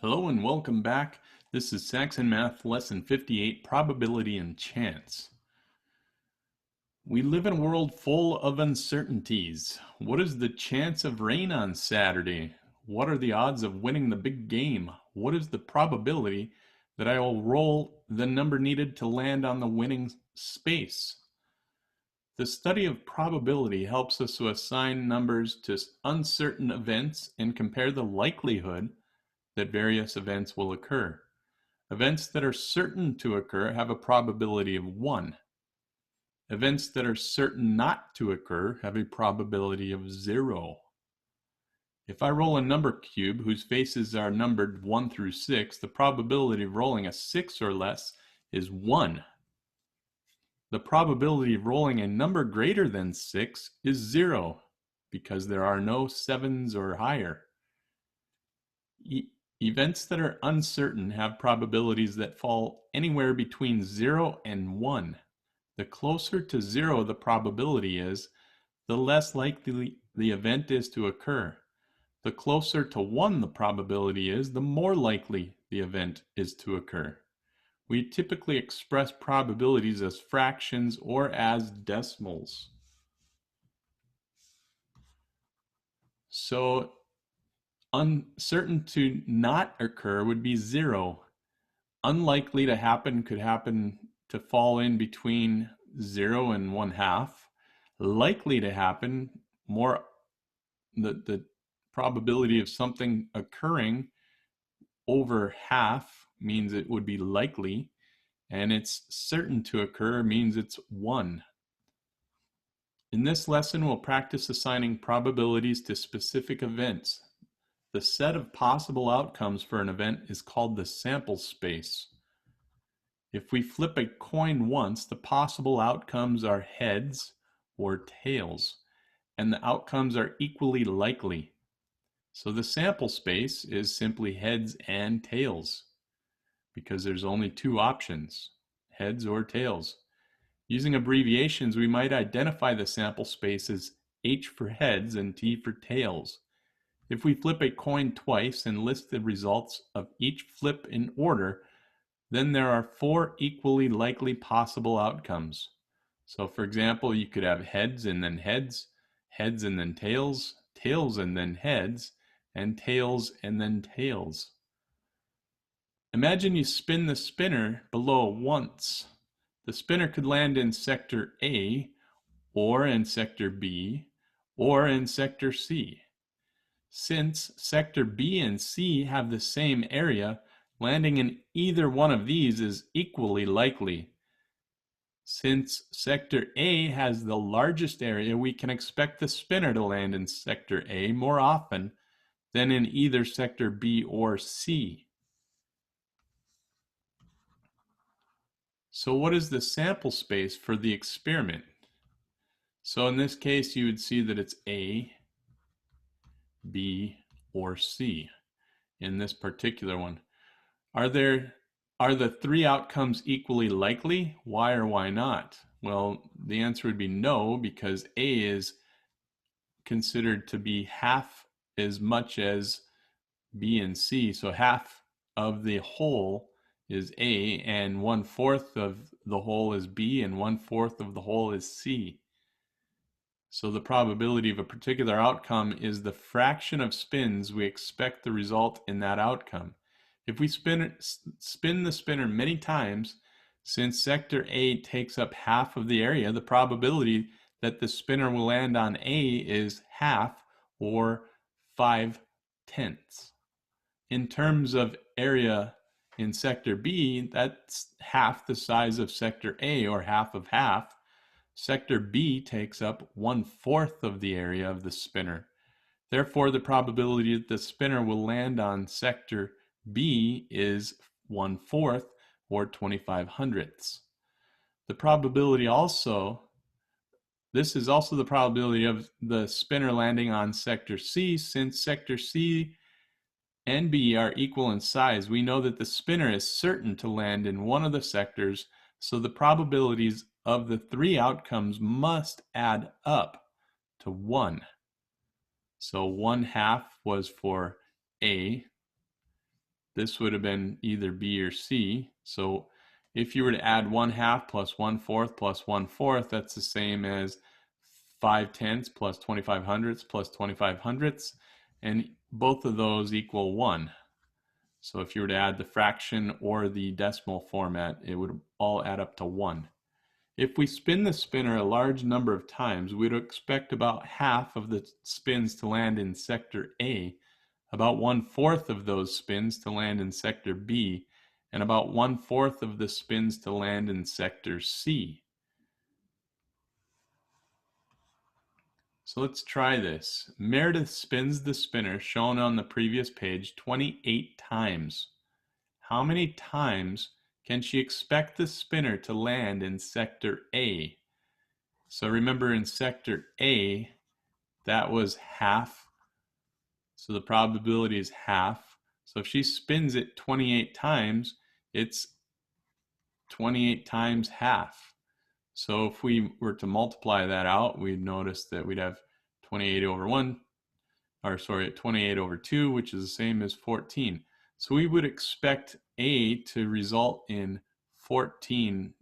Hello and welcome back. This is Saxon Math Lesson 58, Probability and Chance. We live in a world full of uncertainties. What is the chance of rain on Saturday? What are the odds of winning the big game? What is the probability that I will roll the number needed to land on the winning space? The study of probability helps us to assign numbers to uncertain events and compare the likelihood that various events will occur. Events that are certain to occur have a probability of 1. Events that are certain not to occur have a probability of 0. If I roll a number cube whose faces are numbered 1 through 6, the probability of rolling a 6 or less is 1. The probability of rolling a number greater than 6 is 0, because there are no 7s or higher. Events that are uncertain have probabilities that fall anywhere between 0 and 1. The closer to 0 the probability is, the less likely the event is to occur. The closer to 1 the probability is, the more likely the event is to occur. We typically express probabilities as fractions or as decimals. So uncertain to not occur would be 0. Unlikely to happen could happen to fall in between 0 and 1/2. Likely to happen, the probability of something occurring over half means it would be likely, and it's certain to occur means it's 1. In this lesson, we'll practice assigning probabilities to specific events. The set of possible outcomes for an event is called the sample space. If we flip a coin once, the possible outcomes are heads or tails, and the outcomes are equally likely. So the sample space is simply heads and tails, because there's only 2 options, heads or tails. Using abbreviations, we might identify the sample space as H for heads and T for tails. If we flip a coin twice and list the results of each flip in order, then there are 4 equally likely possible outcomes. So for example, you could have heads and then heads, heads and then tails, tails and then heads, and tails and then tails. Imagine you spin the spinner below once. The spinner could land in sector A, or in sector B, or in sector C. Since sector B and C have the same area, landing in either one of these is equally likely. Since sector A has the largest area, we can expect the spinner to land in sector A more often than in either sector B or C. So what is the sample space for the experiment? So in this case, you would see that it's A, B, or C in this particular one. Are the 3 outcomes equally likely? Why or why not? Well, the answer would be no, because A is considered to be half as much as B and C. So half of the whole is A, and 1/4 of the whole is B, and 1/4 of the whole is C. So the probability of a particular outcome is the fraction of spins we expect the result in that outcome. If we spin the spinner many times, since sector A takes up half of the area, the probability that the spinner will land on A is half, or 5/10. In terms of area in sector B, that's half the size of sector A, or half of half. Sector B takes up 1/4 of the area of the spinner. Therefore, the probability that the spinner will land on sector B is 1/4, or 25/100. The probability this is also the probability of the spinner landing on sector C. Since sector C and B are equal in size, we know that the spinner is certain to land in one of the sectors, so the probabilities of the 3 outcomes must add up to 1. So 1/2 was for A, this would have been either B or C. So if you were to add 1/2 plus 1/4 plus 1/4, that's the same as 5/10 plus 25/100 plus 25/100, and both of those equal 1. So if you were to add the fraction or the decimal format, it would all add up to 1. If we spin the spinner a large number of times, we'd expect about half of the spins to land in sector A, about 1/4 of those spins to land in sector B, and about 1/4 of the spins to land in sector C. So let's try this. Meredith spins the spinner shown on the previous page 28 times. How many times can she expect the spinner to land in sector A? So remember, in sector A, that was half. So the probability is half. So if she spins it 28 times, it's 28 times half. So if we were to multiply that out, we'd notice that we'd have 28 over 1, or sorry, 28 over 2, which is the same as 14. So we would expect A to result in 14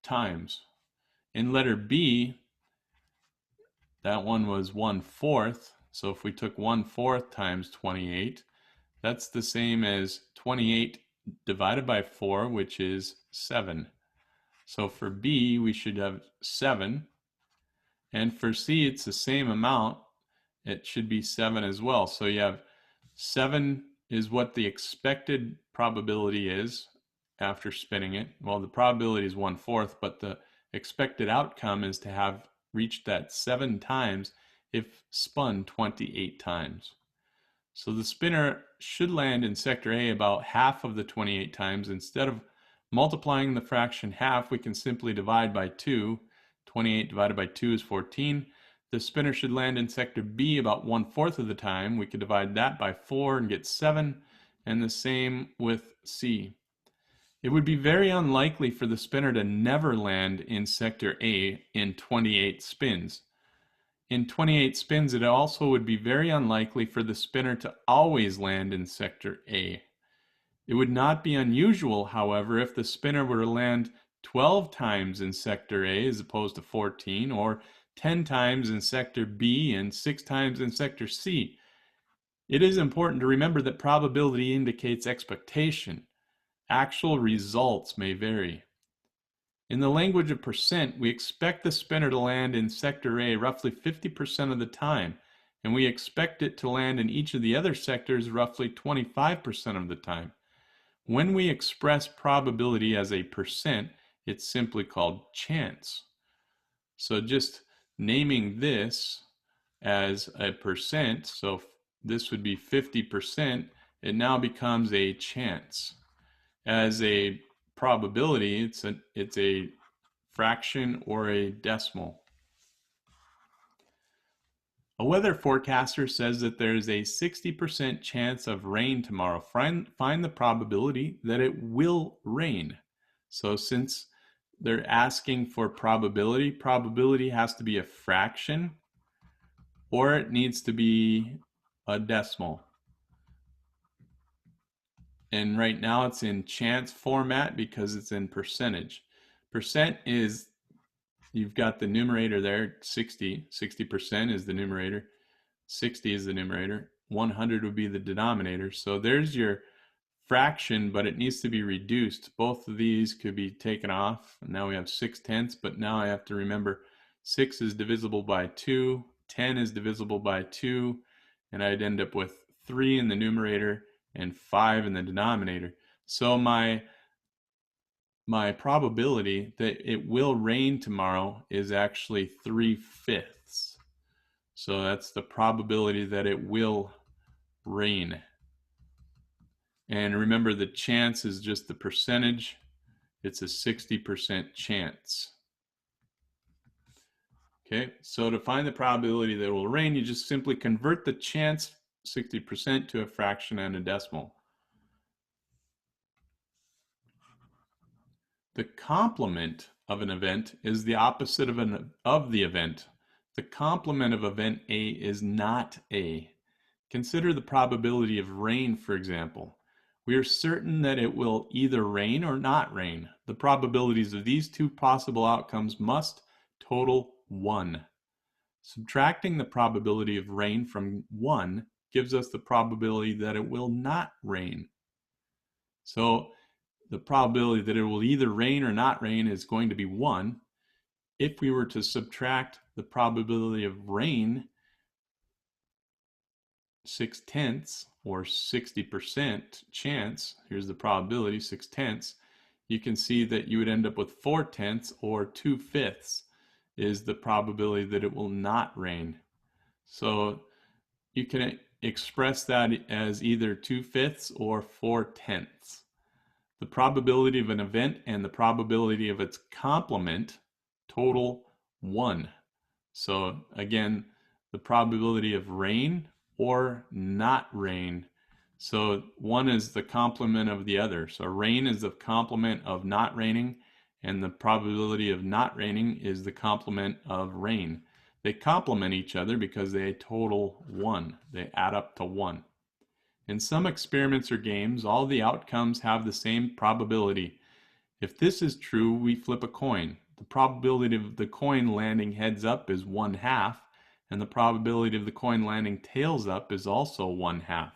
times. In letter B, that one was 1/4. So if we took 1/4 times 28, that's the same as 28 divided by 4, which is 7. So for B, we should have 7. And for C, it's the same amount. It should be 7 as well. So you have 7 is what the expected probability is after spinning it. Well, the probability is 1/4, but the expected outcome is to have reached that 7 times if spun 28 times. So the spinner should land in sector A about half of the 28 times. Instead of multiplying the fraction half, we can simply divide by 2. 28 divided by 2 is 14. The spinner should land in sector B about 1/4 of the time. We could divide that by 4 and get 7, and the same with C. It would be very unlikely for the spinner to never land in sector A in 28 spins. In 28 spins, it also would be very unlikely for the spinner to always land in sector A. It would not be unusual, however, if the spinner were to land 12 times in sector A as opposed to 14, or 10 times in sector B and 6 times in sector C. It is important to remember that probability indicates expectation. Actual results may vary. In the language of percent, we expect the spinner to land in sector A roughly 50% of the time, and we expect it to land in each of the other sectors roughly 25% of the time. When we express probability as a percent, it's simply called chance. So just naming this as a percent, so this would be 50%, it now becomes a chance. As a probability, it's a fraction or a decimal. A weather forecaster says that there is a 60% chance of rain tomorrow. Find the probability that it will rain. So since they're asking for probability, probability has to be a fraction or it needs to be a decimal. And right now it's in chance format because it's in percentage. Percent is, you've got the numerator there, 60. 60% is the numerator. 60 is the numerator. 100 would be the denominator. So there's your fraction, but it needs to be reduced. Both of these could be taken off. Now we have 6/10, but now I have to remember 6 is divisible by 2, 10 is divisible by 2, and I'd end up with 3 in the numerator and 5 in the denominator. So my probability that it will rain tomorrow is actually 3/5. So that's the probability that it will rain. And remember, the chance is just the percentage. It's a 60% chance. Okay, so to find the probability that it will rain, you just simply convert the chance 60% to a fraction and a decimal. The complement of an event is the opposite of the event. The complement of event A is not A. Consider the probability of rain, for example. We are certain that it will either rain or not rain. The probabilities of these two possible outcomes must total 1. Subtracting the probability of rain from 1 gives us the probability that it will not rain. So the probability that it will either rain or not rain is going to be 1. If we were to subtract the probability of rain 6/10 or 60% chance, here's the probability 6/10, you can see that you would end up with 4/10 or 2/5 is the probability that it will not rain. So you can express that as either 2/5 or 4/10. The probability of an event and the probability of its complement total 1. So again, the probability of rain or not rain. So one is the complement of the other. So rain is the complement of not raining, and the probability of not raining is the complement of rain. They complement each other because they total 1. They add up to 1. In some experiments or games, all the outcomes have the same probability. If this is true, we flip a coin. The probability of the coin landing heads up is 1/2, and the probability of the coin landing tails up is also 1/2.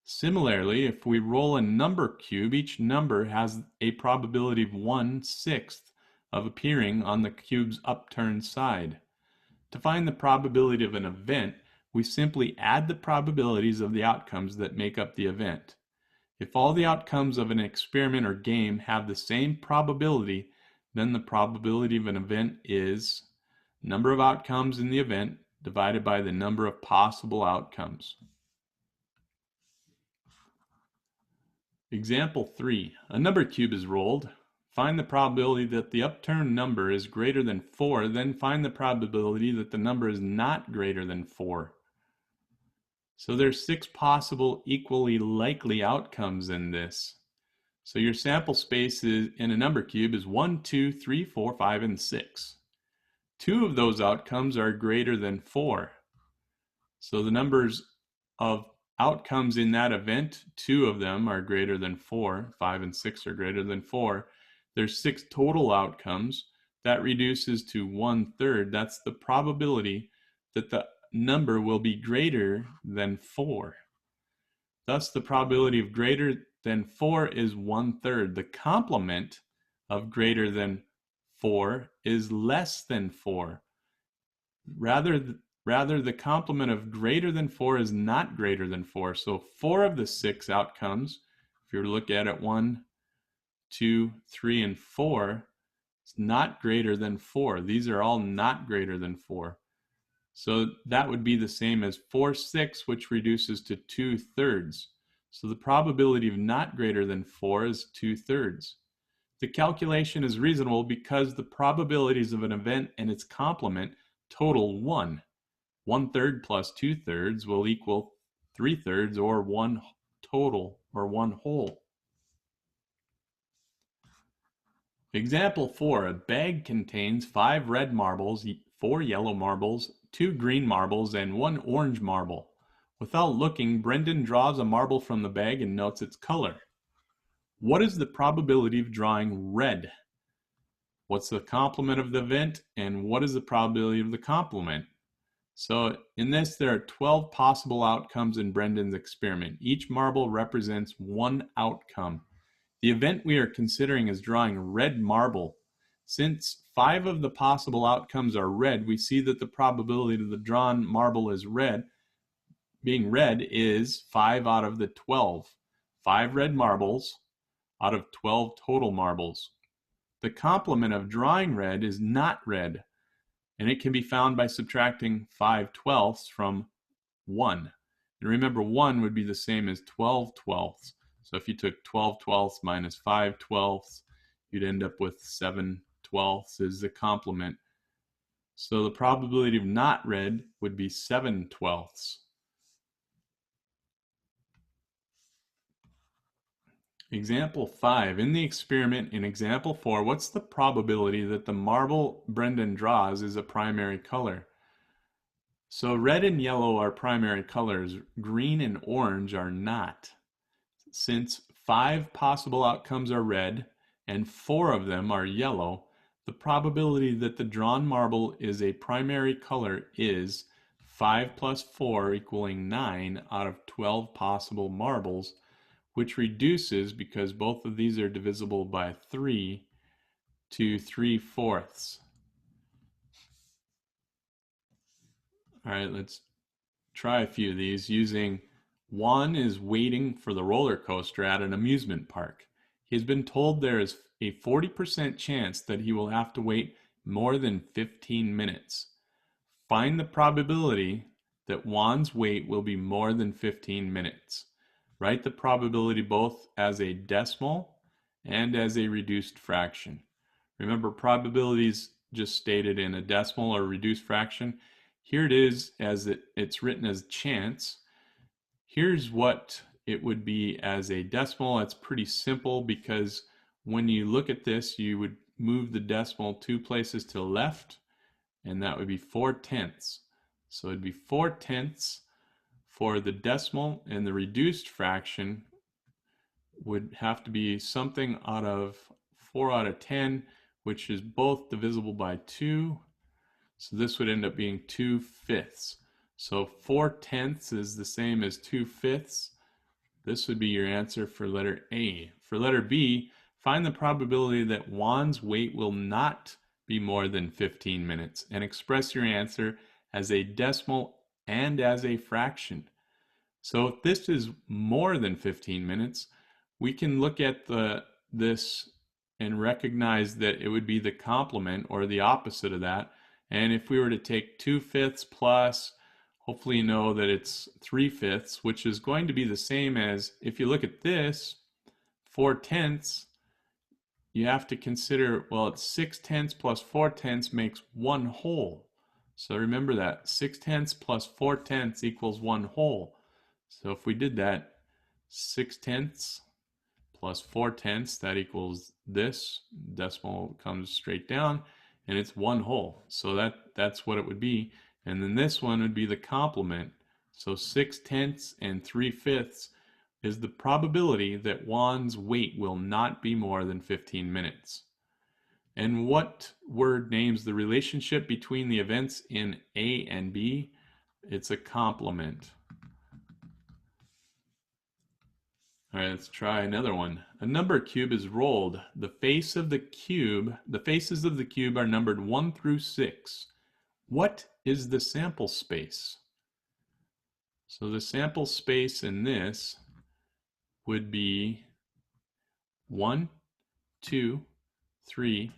Similarly, if we roll a number cube, each number has a probability of 1/6 of appearing on the cube's upturned side. To find the probability of an event, we simply add the probabilities of the outcomes that make up the event. If all the outcomes of an experiment or game have the same probability, then the probability of an event is number of outcomes in the event divided by the number of possible outcomes. Example 3. A number cube is rolled. Find the probability that the upturned number is greater than 4, then find the probability that the number is not greater than 4. So there's 6 possible equally likely outcomes in this. So your sample space in a number cube is 1, 2, 3, 4, 5, and 6. 2 of those outcomes are greater than 4. So the numbers of outcomes in that event, 2 of them are greater than 4. 5 and 6 are greater than 4. There's 6 total outcomes. That reduces to 1/3. That's the probability that the number will be greater than 4. Thus, the probability of greater than 4 is 1/3. The complement of greater than 4 is less than 4. Rather, the complement of greater than 4 is not greater than 4. So 4 of the 6 outcomes, if you were to look at it, 1, 2, 3, and 4, it's not greater than 4. These are all not greater than 4. So that would be the same as 4/6, which reduces to 2/3. So the probability of not greater than 4 is 2/3. The calculation is reasonable because the probabilities of an event and its complement total 1. 1/3 plus 2/3 will equal 3/3, or 1 total, or 1 whole. Example 4. A bag contains 5 red marbles, 4 yellow marbles, 2 green marbles, and 1 orange marble. Without looking, Brendan draws a marble from the bag and notes its color. What is the probability of drawing red? What's the complement of the event, and what is the probability of the complement? So in this, there are 12 possible outcomes in Brendan's experiment. Each marble represents one outcome. The event we are considering is drawing red marble. Since 5 of the possible outcomes are red, we see that the probability that the drawn marble is being red is 5 out of the 12. 5 red marbles out of 12 total marbles. The complement of drawing red is not red, and it can be found by subtracting 5/12 from 1. And remember, 1 would be the same as 12/12. So if you took 12/12 minus 5/12, you'd end up with 7/12 as the complement. So the probability of not red would be 7/12. Example 5. In the experiment in example 4, what's the probability that the marble Brendan draws is a primary color? So red and yellow are primary colors. Green and orange are not. Since 5 possible outcomes are red and 4 of them are yellow, the probability that the drawn marble is a primary color is 5 plus 4 equaling 9 out of 12 possible marbles, which reduces, because both of these are divisible by 3, to 3/4. All right, let's try a few of these using. Juan is waiting for the roller coaster at an amusement park. He has been told there is a 40% chance that he will have to wait more than 15 minutes. Find the probability that Juan's wait will be more than 15 minutes. Write the probability both as a decimal and as a reduced fraction. Remember, probabilities just stated in a decimal or reduced fraction. Here it is as it's written as chance. Here's what it would be as a decimal. It's pretty simple because when you look at this, you would move the decimal 2 places to the left, and that would be 4/10. So it'd be 4/10 for the decimal, and the reduced fraction would have to be something out of 4 out of 10, which is both divisible by 2. So this would end up being 2/5. So 4/10 is the same as 2/5. This would be your answer for letter A. For letter B, find the probability that Juan's wait will not be more than 15 minutes and express your answer as a decimal and as a fraction. So if this is more than 15 minutes, we can look at this and recognize that it would be the complement or the opposite of that. And if we were to take 2/5 plus, hopefully you know that it's 3/5, which is going to be the same as, if you look at this, 4/10, you have to consider, well, it's 6/10 plus 4/10 makes 1 whole. So remember that 6/10 plus 4/10 equals 1 whole. So if we did that, 6/10 plus 4/10, that equals this. Decimal comes straight down, and it's 1 whole. So that's what it would be. And then this one would be the complement. So 6/10 and 3/5 is the probability that Juan's wait will not be more than 15 minutes. And what word names the relationship between the events in A and B? It's a complement. All right, let's try another one. A number cube is rolled. The faces of the cube are numbered 1 through 6. What is the sample space? So the sample space in this would be 1, 2, 3,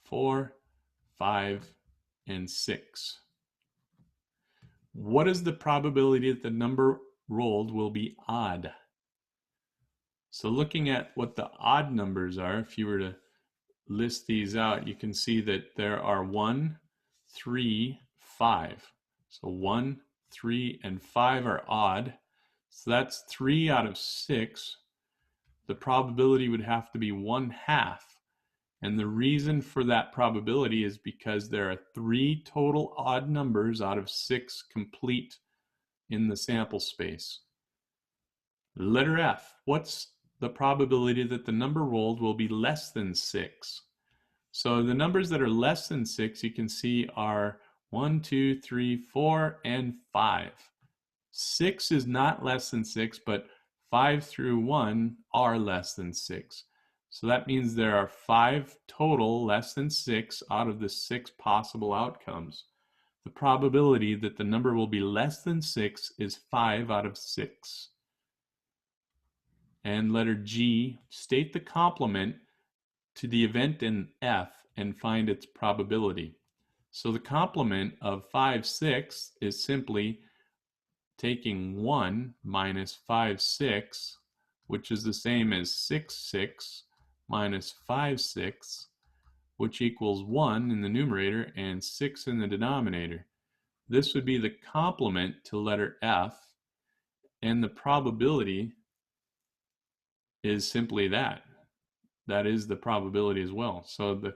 4, 5, and 6. What is the probability that the number rolled will be odd? So looking at what the odd numbers are, if you were to list these out, you can see that there are 1, 3, 5. So 1, 3, and 5 are odd. So that's 3 out of 6. The probability would have to be 1/2. And the reason for that probability is because there are 3 total odd numbers out of 6 complete in the sample space. Letter F, what's the probability that the number rolled will be less than 6? So the numbers that are less than 6, you can see, are 1, 2, 3, 4, and 5. 6 is not less than 6, but 5 through 1 are less than 6. So that means there are 5 total less than 6 out of the 6 possible outcomes. The probability that the number will be less than 6 is 5 out of 6. And letter G, state the complement to the event in F and find its probability. So the complement of 5/6 is simply taking 1 minus 5/6, which is the same as 6/6 minus 5/6, which equals 1 in the numerator and 6 in the denominator. This would be the complement to letter F, and the probability is simply that. That is the probability as well. So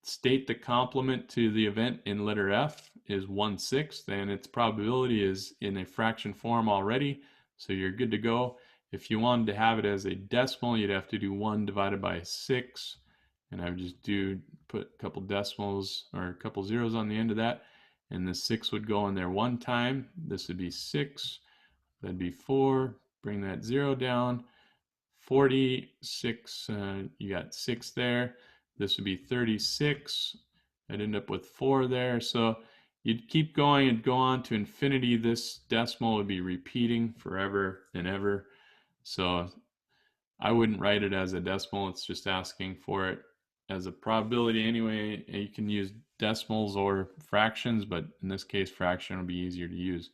state the complement to the event in letter F is 1/6, and its probability is in a fraction form already, so you're good to go. If you wanted to have it as a decimal, you'd have to do 1 divided by 6, and I would just put a couple decimals or a couple zeros on the end of that, and the 6 would go in there one time. This would be 6, that'd be 4, bring that 0 down, 46, you got 6 there. This would be 36. I'd end up with 4 there. So you'd keep going and go on to infinity. This decimal would be repeating forever and ever. So I wouldn't write it as a decimal. It's just asking for it as a probability anyway. You can use decimals or fractions, but in this case, fraction will be easier to use.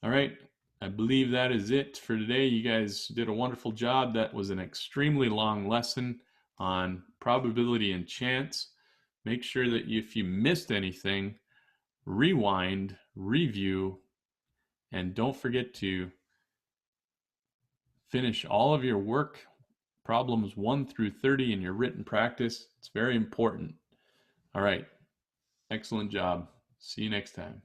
All right, I believe that is it for today. You guys did a wonderful job. That was an extremely long lesson on probability and chance. Make sure that if you missed anything, rewind, review, and don't forget to finish all of your work, problems 1 through 30 in your written practice. It's very important. All right, excellent job. See you next time.